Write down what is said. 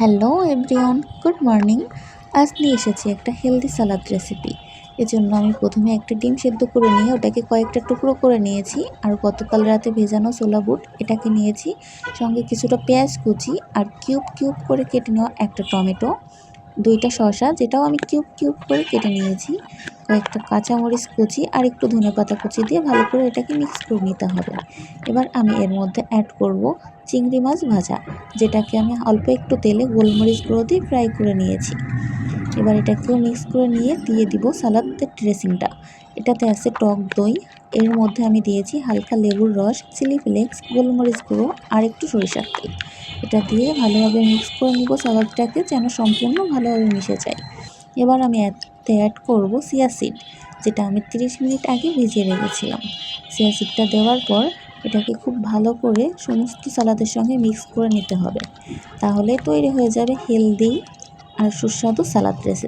Hello everyone, good morning. আজ নিয়ে এসেছি একটা হেলদি সালাদ রেসিপি। এজন্য আমি প্রথমে একটা ডিম সেদ্ধ করে নিয়ে ওটাকে কয়েকটা টুকরো করে নিয়েছি। আর গতকাল রাতে ভেজানো ছোলা বুট এটাকে নিয়েছি, সঙ্গে কিছুটা পেঁয়াজ কুচি আর কিউব কিউব করে কেটে নেওয়া একটা টমেটো, দুইটা শসা যেটাও আমি কিউব কিউব করে কেটে নিয়েছি, কয়েকটা কাঁচামরিচ কুচি আর একটু ধনেপাতা কুচি দিয়ে ভালো করে এটাকে মিক্স করে নিতে হবে। এবার আমি এর মধ্যে অ্যাড করব চিংড়ি মাছ ভাজা, যেটাকে আমি অল্প একটু তেলে গোলমরিচ গুঁড়ো দিয়ে ফ্রাই করে নিয়েছি। এবার এটাকেও মিক্স করে নিয়ে দিয়ে দিব সালাদের ড্রেসিংটা। এটাতে আছে টক দই, এর মধ্যে আমি দিয়েছি হালকা লেবুর রস, চিলি ফ্লেক্স, গোলমরিচ গুঁড়ো আর একটু সরিষার তেল। এটা দিয়ে ভালোভাবে মিক্স করে নিব সালাদটাকে, যেন সম্পূর্ণ ভালোভাবে মিশে যায়। এবার আমি এতে অ্যাড করব চিয়া সিড, যেটা আমি 30 মিনিট আগে ভিজিয়ে রেখেছিলাম। চিয়া সিডটা দেওয়ার পর এটাকে খুব ভালো করে সমস্ত সালাদের সঙ্গে মিক্স করে নিতে হবে, তাহলে তৈরি হয়ে যাবে হেলদি আর সুস্বাদু সালাদ রেসিপি।